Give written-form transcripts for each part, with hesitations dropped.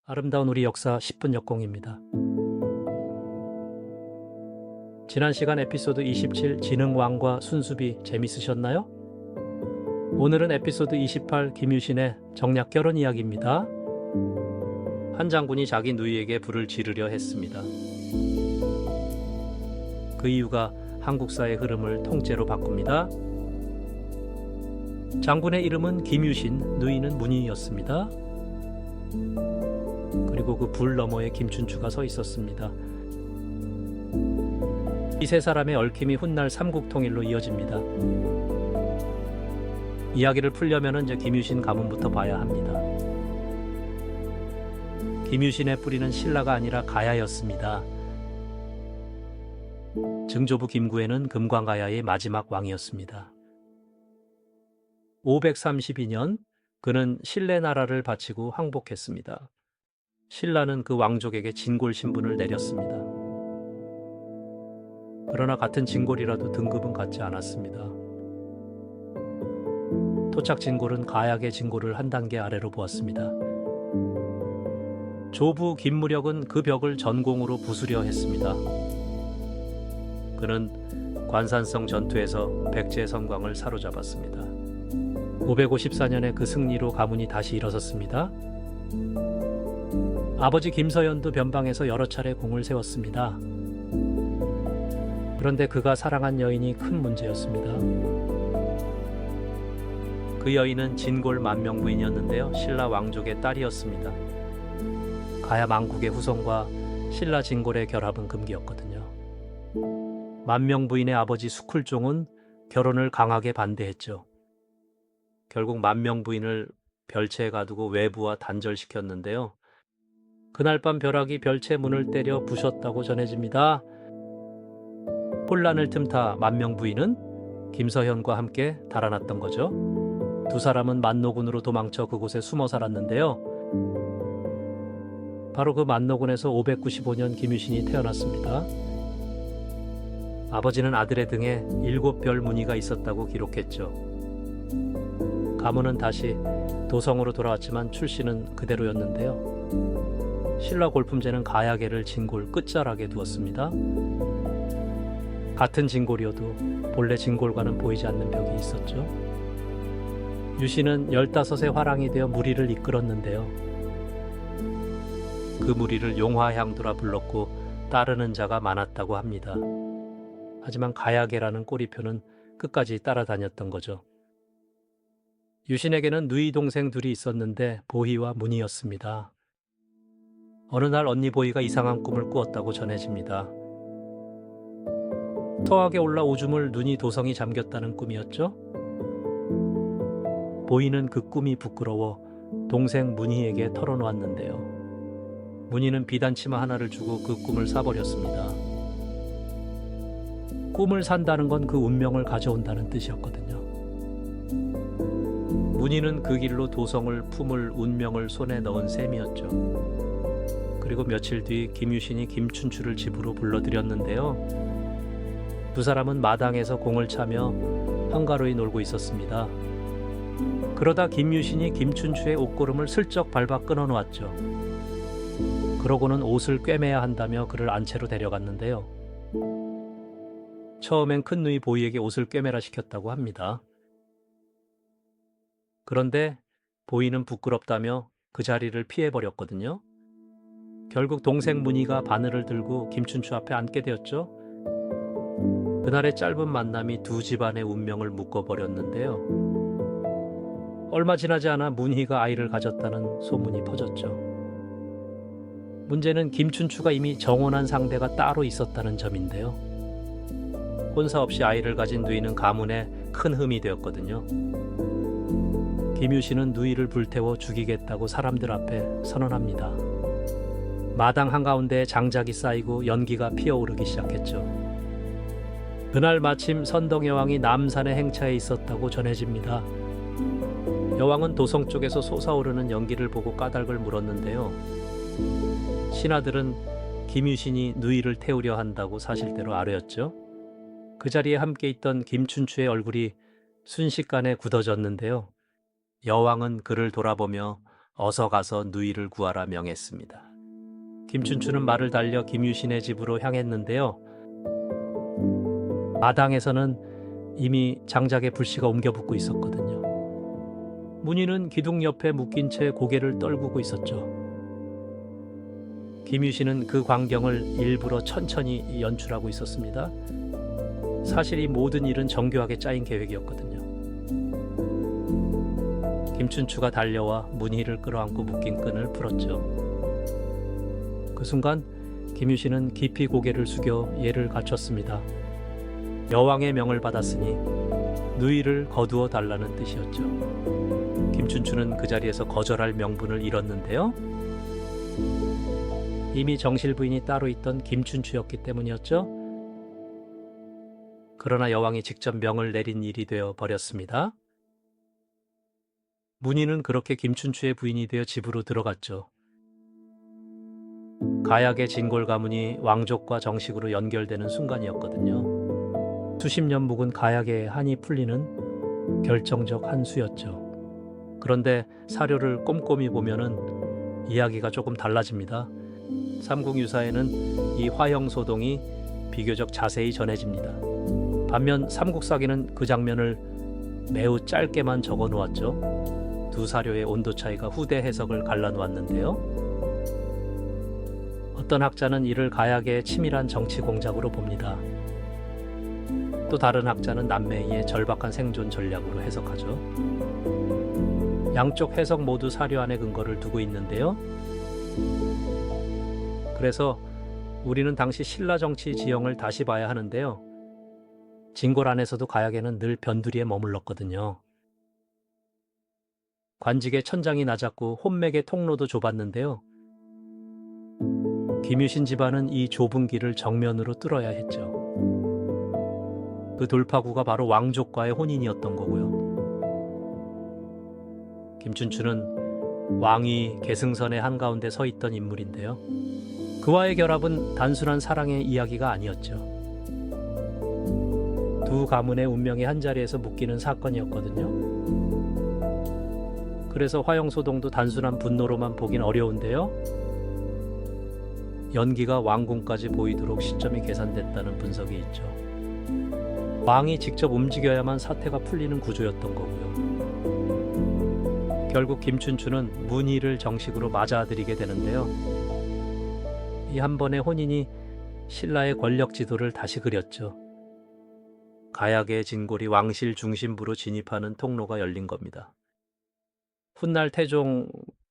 아름다운 우리 역사 10분 역공입니다. 지난 시간 에피소드 27 진흥왕과 순수비 재밌으셨나요? 오늘은 에피소드 28 김유신의 정략 결혼 이야기입니다. 한 장군이 자기 누이에게 불을 지르려 했습니다. 그 이유가 한국사의 흐름을 통째로 바꿉니다. 장군의 이름은 김유신, 누이는 문희였습니다. 그리고 그 불 너머에 김춘추가 서 있었습니다. 이 세 사람의 얽힘이 훗날 삼국통일로 이어집니다. 이야기를 풀려면 이제 김유신 가문부터 봐야 합니다. 김유신의 뿌리는 신라가 아니라 가야였습니다. 증조부 김구에는 금광가야의 마지막 왕이었습니다. 532년 그는 신뢰 나라를 바치고 항복했습니다. 신라는 그 왕족에게 진골 신분을 내렸습니다. 그러나 같은 진골이라도 등급은 같지 않았습니다. 토착 진골은 가약의 진골을 한 단계 아래로 보았습니다. 조부 김무력은 그 벽을 전공으로 부수려 했습니다. 그는 관산성 전투에서 백제 선광을 사로잡았습니다. 554년에 그 승리로 가문이 다시 일어섰습니다. 아버지 김서연도 변방에서 여러 차례 공을 세웠습니다. 그런데 그가 사랑한 여인이 큰 문제였습니다. 그 여인은 진골 만명부인이었는데요. 신라 왕족의 딸이었습니다. 가야 망국의 후손과 신라 진골의 결합은 금기였거든요. 만명부인의 아버지 수쿨종은 결혼을 강하게 반대했죠. 결국 만명부인을 별채에 가두고 외부와 단절시켰는데요. 그날 밤 벼락이 별채 문을 때려 부셨다고 전해집니다. 혼란을 틈타 만명부인은 김서현과 함께 달아났던 거죠. 두 사람은 만노군으로 도망쳐 그곳에 숨어 살았는데요. 바로 그 만노군에서 595년 김유신이 태어났습니다. 아버지는 아들의 등에 7별 무늬가 있었다고 기록했죠. 가문은 다시 도성으로 돌아왔지만 출신은 그대로였는데요. 신라 골품제는 가야계를 진골 끝자락에 두었습니다. 같은 진골이어도 본래 진골과는 보이지 않는 벽이 있었죠. 유신은 15의 화랑이 되어 무리를 이끌었는데요. 그 무리를 용화향두라 불렀고 따르는 자가 많았다고 합니다. 하지만 가야계라는 꼬리표는 끝까지 따라다녔던 거죠. 유신에게는 누이 동생 둘이 있었는데 보희와 문희였습니다. 어느 날 언니 보희가 이상한 꿈을 꾸었다고 전해집니다. 터하게 올라 오줌을 누니 도성이 잠겼다는 꿈이었죠. 보희는 그 꿈이 부끄러워 동생 문희에게 털어놓았는데요. 문희는 비단치마 하나를 주고 그 꿈을 사버렸습니다. 꿈을 산다는 건 그 운명을 가져온다는 뜻이었거든요. 문희는 그 길로 도성을 품을 운명을 손에 넣은 셈이었죠. 그리고 며칠 뒤 김유신이 김춘추를 집으로 불러들였는데요. 두 사람은 마당에서 공을 차며 한가로이 놀고 있었습니다. 그러다 김유신이 김춘추의 옷고름을 슬쩍 밟아 끊어놓았죠. 그러고는 옷을 꿰매야 한다며 그를 안채로 데려갔는데요. 처음엔 큰누이 보희에게 옷을 꿰매라 시켰다고 합니다. 그런데 보희는 부끄럽다며 그 자리를 피해버렸거든요. 결국 동생 문희가 바늘을 들고 김춘추 앞에 앉게 되었죠. 그날의 짧은 만남이 두 집안의 운명을 묶어버렸는데요. 얼마 지나지 않아 문희가 아이를 가졌다는 소문이 퍼졌죠. 문제는 김춘추가 이미 정혼한 상대가 따로 있었다는 점인데요. 혼사 없이 아이를 가진 누이는 가문에 큰 흠이 되었거든요. 김유신은 누이를 불태워 죽이겠다고 사람들 앞에 선언합니다. 마당 한가운데에 장작이 쌓이고 연기가 피어오르기 시작했죠. 그날 마침 선덕 여왕이 남산의 행차에 있었다고 전해집니다. 여왕은 도성 쪽에서 솟아오르는 연기를 보고 까닭을 물었는데요. 신하들은 김유신이 누이를 태우려 한다고 사실대로 아뢰었죠. 그 자리에 함께 있던 김춘추의 얼굴이 순식간에 굳어졌는데요. 여왕은 그를 돌아보며 어서 가서 누이를 구하라 명했습니다. 김춘추는 말을 달려 김유신의 집으로 향했는데요. 마당에서는 이미 장작에 불씨가 옮겨 붙고 있었거든요. 문희는 기둥 옆에 묶인 채 고개를 떨구고 있었죠. 김유신은 그 광경을 일부러 천천히 연출하고 있었습니다. 사실 이 모든 일은 정교하게 짜인 계획이었거든요. 김춘추가 달려와 문희를 끌어안고 묶인 끈을 풀었죠. 그 순간 김유신은 깊이 고개를 숙여 예를 갖췄습니다. 여왕의 명을 받았으니 누이를 거두어 달라는 뜻이었죠. 김춘추는 그 자리에서 거절할 명분을 잃었는데요. 이미 정실부인이 따로 있던 김춘추였기 때문이었죠. 그러나 여왕이 직접 명을 내린 일이 되어 버렸습니다. 문희는 그렇게 김춘추의 부인이 되어 집으로 들어갔죠. 가약의 진골 가문이 왕족과 정식으로 연결되는 순간이었거든요. 수십 년 묵은 가약의 한이 풀리는 결정적 한 수였죠. 그런데 사료를 꼼꼼히 보면은 이야기가 조금 달라집니다. 삼국유사에는 이 화형소동이 비교적 자세히 전해집니다. 반면 삼국사기는 그 장면을 매우 짧게만 적어 놓았죠. 두 사료의 온도 차이가 후대 해석을 갈라놓았는데요. 어떤 학자는 이를 가약의 치밀한 정치 공작으로 봅니다. 또 다른 학자는 남매의 절박한 생존 전략으로 해석하죠. 양쪽 해석 모두 사료 안에 근거를 두고 있는데요. 그래서 우리는 당시 신라 정치 지형을 다시 봐야 하는데요. 진골 안에서도 가약에는 늘 변두리에 머물렀거든요. 관직의 천장이 낮았고 혼맥의 통로도 좁았는데요. 김유신 집안은 이 좁은 길을 정면으로 뚫어야 했죠. 그 돌파구가 바로 왕족과의 혼인이었던 거고요. 김춘추는 왕이 계승선의 한가운데 서 있던 인물인데요. 그와의 결합은 단순한 사랑의 이야기가 아니었죠. 두 가문의 운명이 한자리에서 묶이는 사건이었거든요. 그래서 화형소동도 단순한 분노로만 보긴 어려운데요. 연기가 왕궁까지 보이도록 시점이 계산됐다는 분석이 있죠. 왕이 직접 움직여야만 사태가 풀리는 구조였던 거고요. 결국 김춘추는 문희를 정식으로 맞아들이게 되는데요. 이 한 번의 혼인이 신라의 권력 지도를 다시 그렸죠. 가약의 진골이 왕실 중심부로 진입하는 통로가 열린 겁니다. 훗날 태종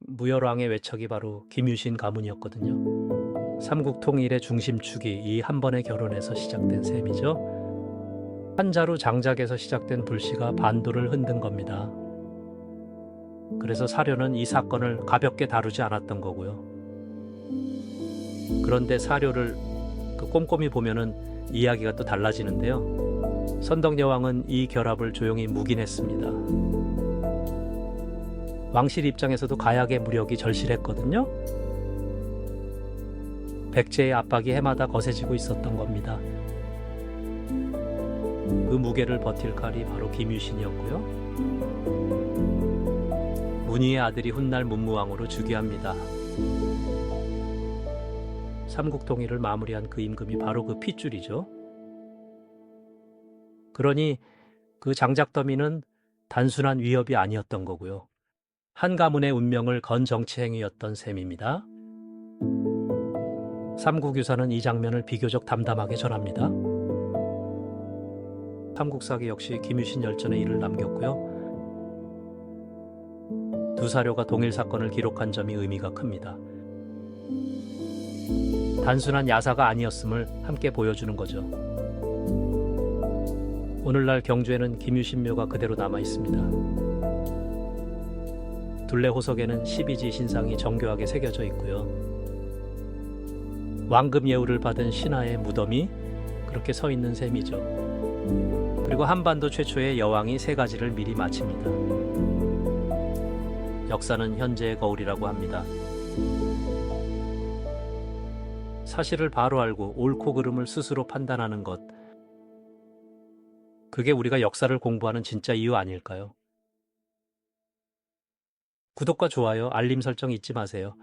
무열왕의 외척이 바로 김유신 가문이었거든요. 삼국 통일의 중심축이 이 한 번의 결혼에서 시작된 셈이죠. 한 자루 장작에서 시작된 불씨가 반도를 흔든 겁니다. 그래서 사료는 이 사건을 가볍게 다루지 않았던 거고요. 그런데 사료를 꼼꼼히 보면은 이야기가 또 달라지는데요. 선덕여왕은 이 결합을 조용히 묵인했습니다. 왕실 입장에서도 가약의 무력이 절실했거든요. 백제의 압박이 해마다 거세지고 있었던 겁니다. 그 무게를 버틸 칼이 바로 김유신이었고요. 문희의 아들이 훗날 문무왕으로 즉위합니다. 삼국 통일을 마무리한 그 임금이 바로 그 핏줄이죠. 그러니 그 장작더미는 단순한 위협이 아니었던 거고요. 한 가문의 운명을 건 정치 행위였던 셈입니다. 삼국유사는 이 장면을 비교적 담담하게 전합니다. 삼국사기 역시 김유신 열전의 일을 남겼고요. 두 사료가 동일 사건을 기록한 점이 의미가 큽니다. 단순한 야사가 아니었음을 함께 보여주는 거죠. 오늘날 경주에는 김유신묘가 그대로 남아 있습니다. 둘레 호석에는 12지 신상이 정교하게 새겨져 있고요. 왕금 예우를 받은 신하의 무덤이 그렇게 서 있는 셈이죠. 그리고 한반도 최초의 여왕이 세 가지를 미리 마칩니다. 역사는 현재의 거울이라고 합니다. 사실을 바로 알고 옳고 그름을 스스로 판단하는 것, 그게 우리가 역사를 공부하는 진짜 이유 아닐까요? 구독과 좋아요, 알림 설정 잊지 마세요.